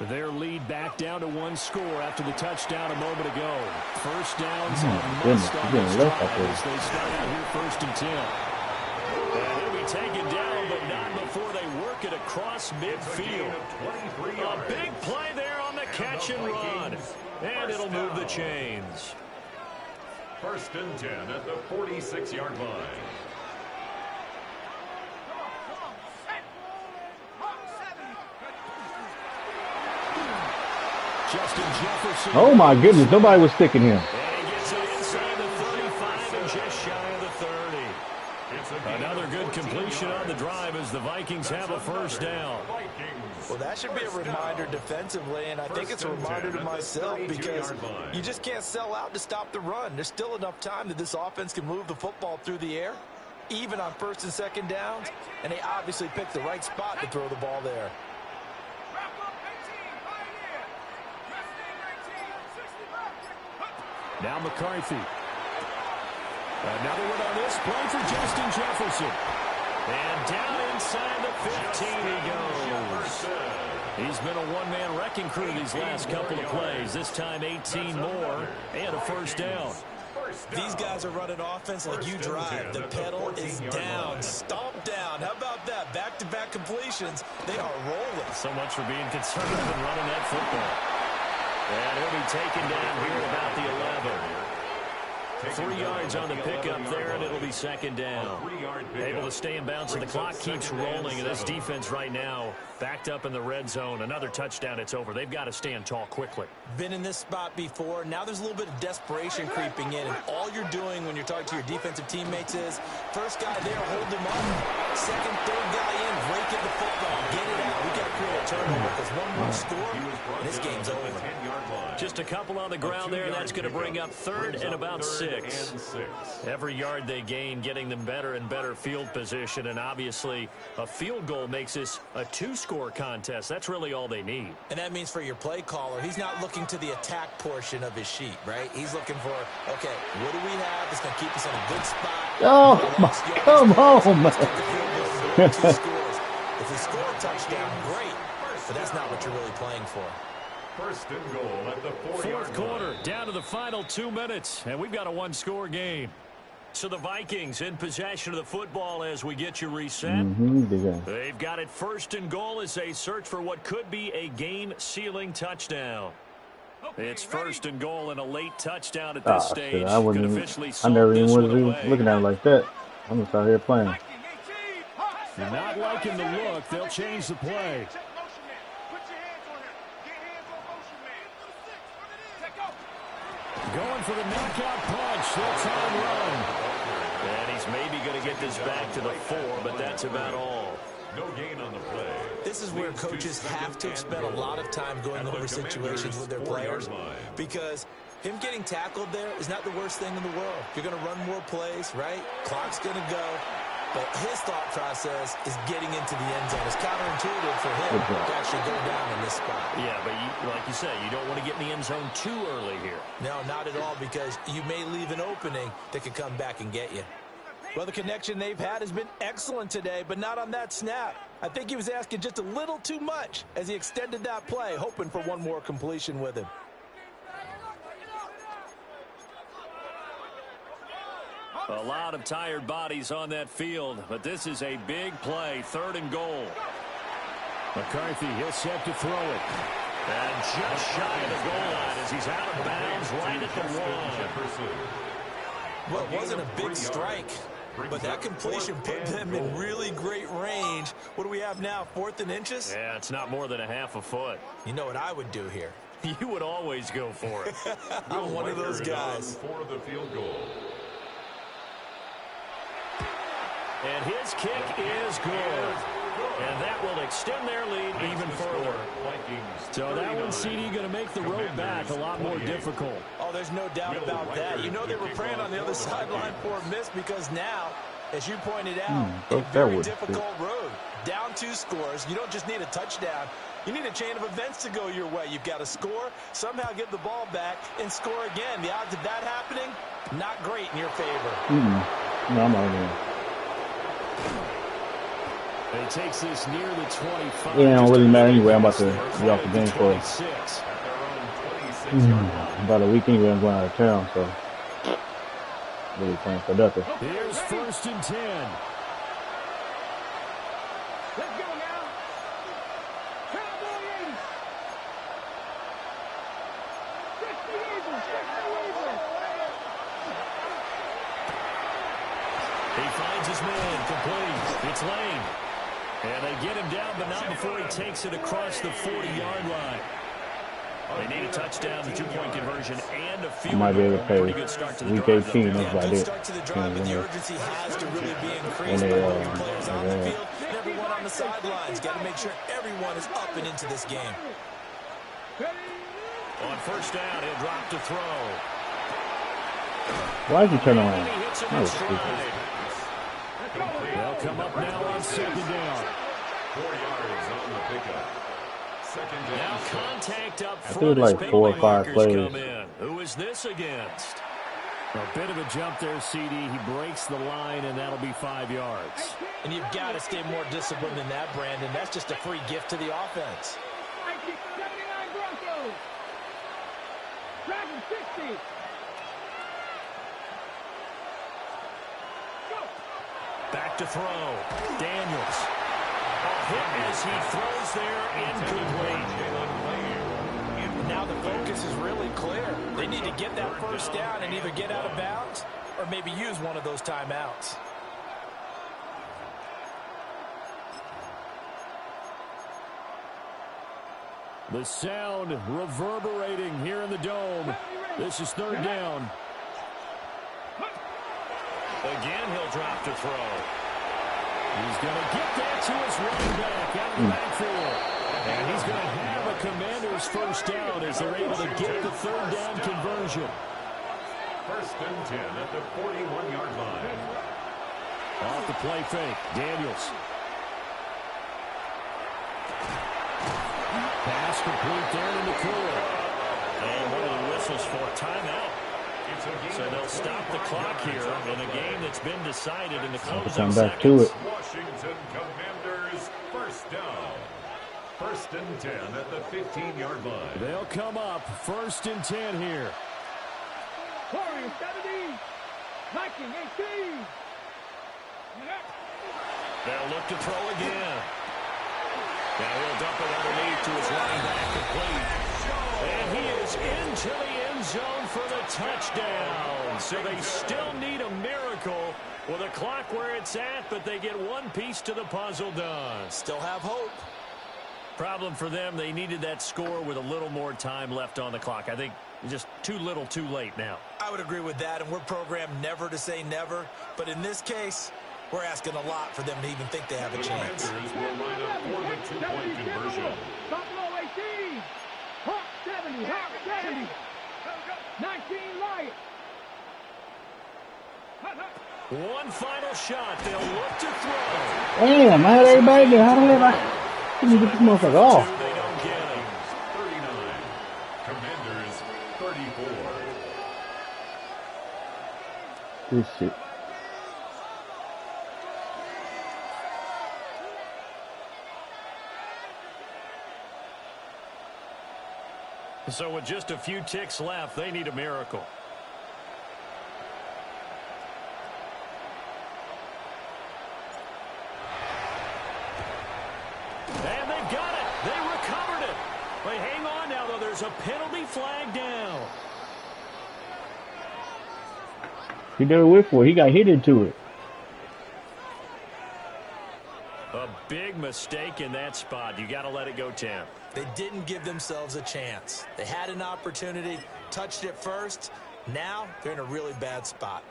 Their lead back down to 1 score after the touchdown a moment ago. First downs and missed on this drive as they start out here first and 10. And he'll be taken down, but not before they work it across midfield. A big play there on the catch and run. And it'll move the chains. First and 10 at the 46-yard line. Justin Jefferson. Oh my goodness, nobody was sticking him. And he gets it inside the 35 and just shy of the 30. Another good completion on the drive as the Vikings have a first down. Well, that should be a reminder defensively, and I think it's a reminder to myself because you just can't sell out to stop the run. There's still enough time that this offense can move the football through the air, even on first and second downs, and they obviously picked the right spot to throw the ball there. Now McCarthy. Another one on this play for Justin Jefferson. And down inside the 15 he goes. He's been a one-man wrecking crew these last couple of plays. This time 18 more and a first down. These guys are running offense like you drive. The pedal is down, stomp down. How about that? Back-to-back completions. They are rolling. So much for being conservative and running that football. And he'll be taken down here about the 11. 3 yards on the pickup there, and it'll be second down. Able to stay in bounds, and the clock keeps rolling. And this defense right now backed up in the red zone. Another touchdown, it's over. They've got to stand tall quickly. Been in this spot before. Now there's a little bit of desperation creeping in, and all you're doing when you're talking to your defensive teammates is first guy there, hold him up. Second, third guy in, rake at the football, get it out. We got to create a turnover because one more score, and this game's over. Just a couple on the ground there. That's going to bring up third and about 6. Every yard they gain, getting them better and better field position, and obviously a field goal makes this a 2-score contest. That's really all they need. And that means for your play caller, he's not looking to the attack portion of his sheet, right? He's looking for, okay, what do we have that's going to keep us in a good spot? Oh, come on, man. If we score a touchdown, great, but that's not what you're really playing for. First and goal at the 4-yard Fourth quarter, down to the final 2 minutes, and we've got a 1-score game. So the Vikings in possession of the football as we get you reset. They've got it first and goal as they search for what could be a game-sealing touchdown. It's first and goal and a late touchdown at this stage. I never even was looking at it like that. I'm just out here playing. You're not liking the look. They'll change the play. Going for the knockout punch. They'll try and run. And he's maybe going to get this back to the 4, but that's about all. No gain on the play. This is where coaches have to spend a lot of time going over situations with their players, because him getting tackled there is not the worst thing in the world. You're going to run more plays, right? Clock's going to go. But his thought process is getting into the end zone. It's counterintuitive for him to actually go down in this spot. Yeah, but like you say, you don't want to get in the end zone too early here. No, not at all, because you may leave an opening that could come back and get you. Well, the connection they've had has been excellent today, but not on that snap. I think he was asking just a little too much as he extended that play, hoping for one more completion with him. A lot of tired bodies on that field, but this is a big play, third and goal. McCarthy, he'll set to throw it. And just shy of the goal line as he's out of bounds right at the 1. Well, it wasn't a big strike, but that completion put them in really great range. What do we have now, 4th and inches? Yeah, it's not more than a half a foot. You know what I would do here? You would always go for it. I'm one of those guys. For the field goal. And his kick is good. And that will extend their lead even further. So that one, CD, going to make the road back a lot more difficult. Oh, there's no doubt about that. You know they were praying on the other sideline for a miss, because now, as you pointed out, a very difficult road. Down 2 scores. You don't just need a touchdown. You need a chain of events to go your way. You've got to score, somehow get the ball back, and score again. The odds of that happening, not great in your favor. No, I'm out here. And he takes this near the 25. Yeah, it don't really matter anyway. I'm about to be off the game for about a week anyway. I'm going out of town, so really playing productive. Here's first and 10. Let's go now. Cowboy 80. 60 Eagles, 60 Eagles. He finds his man, complete. It's Lane. And they get him down, but not before he takes it across the 40-yard line. They need a touchdown, the 2-point conversion, and a field might be able to goal. pay Pretty good start to the week drive. 18. That's about Good it. start to the drive, but the urgency has to really be increased And they, by both players on the field and everyone on the sidelines. Got to make sure everyone is up and into this game. On first down, he'll drop to throw. Why did you turn around? And he hits him That in was stupid. stride. They'll come up now on second down. 4 yards on the pickup. Second down. Now contact up I front. threw like as 4 or penalty 5 markers plays. come in. Who is this against? A bit of a jump there, CD. He breaks the line, and that'll be 5 yards. And you've got to stay more disciplined than that, Brandon. That's just a free gift to the offense. 79 Broncos. Dragons 60. Back to throw. Daniels. A hit as he throws there, incomplete. Now the focus is really clear. They need to get that first down and either get out of bounds or maybe use one of those timeouts. The sound reverberating here in the dome. This is third down. Again, he'll drop to throw. He's going to get that to his running back out of the backfield. And he's going to have a Commander's first down as they're able to get the third down conversion. First and 10 at the 41-yard line. Off the play fake, Daniels. Pass complete there in the clear. And one of the whistles for a timeout. So they'll stop the clock here in a game that's been decided in the closing back to seconds. it. Washington Commanders first down. First and 10 at the 15-yard line. They'll come up first and 10 here. Warriors 70, Viking 18. They'll look to throw again. Now he'll dump it underneath to his running back complete. And he is into the end zone for the touchdown. So they still need a miracle with a clock where it's at, but they get one piece to the puzzle done. Still have hope. Problem for them, they needed that score with a little more time left on the clock. I think just too little too late now. I would agree with that, and we're programmed never to say never. But in this case, we're asking a lot for them to even think they have a The chance. Commanders will line up for the two-point conversion. Buffalo 18. Hawk 70, Hawk 70. 19 Lions. One final shot. They'll look to throw. Damn, I had everybody there. How the hell I get this motherfucker off? They don't get him. 39. Commanders 34. This shit. So with just a few ticks left, they need a miracle. And they've got it. They recovered it. They hang on now, though. There's a penalty flag down. He did a whiff for it. He got hit into it. A big mistake in that spot. You got to let it go, Tim. They didn't give themselves a chance. They had an opportunity, touched it first. Now they're in a really bad spot.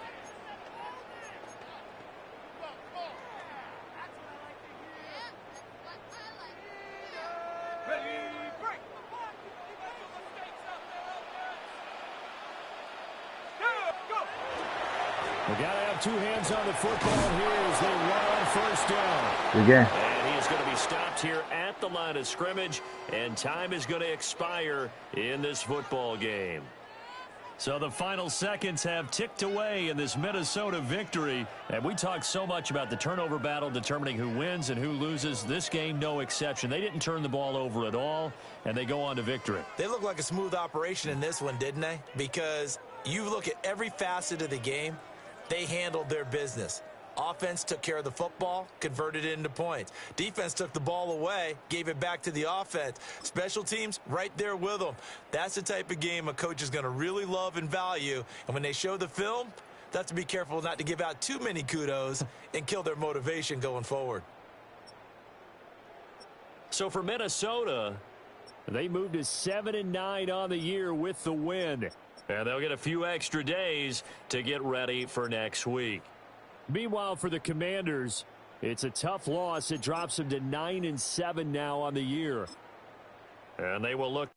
We got to have two hands on the football here as they run on first down. Again. And he is going to be stopped here at the line of scrimmage, and time is going to expire in this football game. So the final seconds have ticked away in this Minnesota victory. And we talked so much about the turnover battle determining who wins and who loses. This game, no exception. They didn't turn the ball over at all, and they go on to victory. They look like a smooth operation in this one, didn't they? Because you look at every facet of the game, they handled their business. Offense took care of the football, converted it into points. Defense took the ball away, gave it back to the offense. Special teams, right there with them. That's the type of game a coach is going to really love and value. And when they show the film, they have to be careful not to give out too many kudos and kill their motivation going forward. So for Minnesota, they moved to 7-9 on the year with the win. And they'll get a few extra days to get ready for next week. Meanwhile, for the Commanders, it's a tough loss. It drops them to 9-7 now on the year. And they will look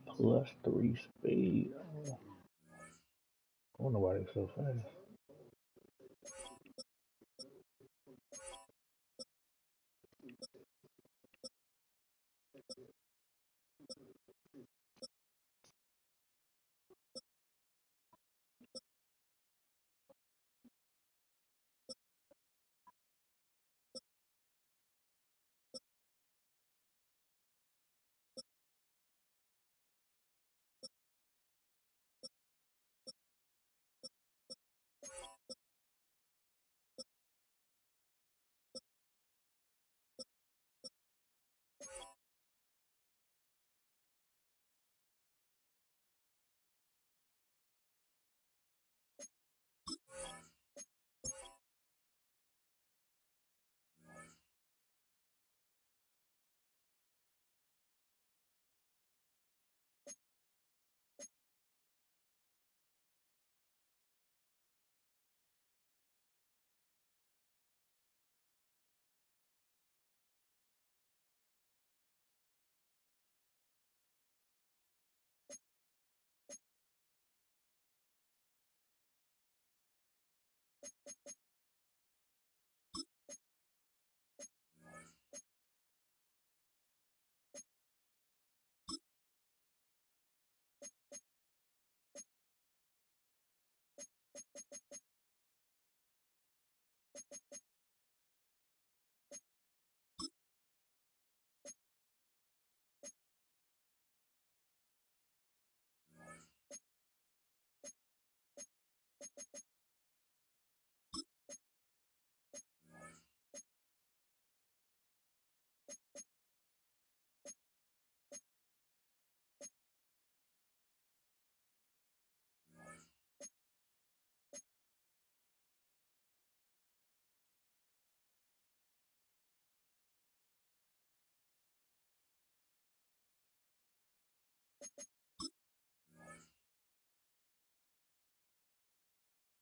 +3 speed. I don't know why they so fast.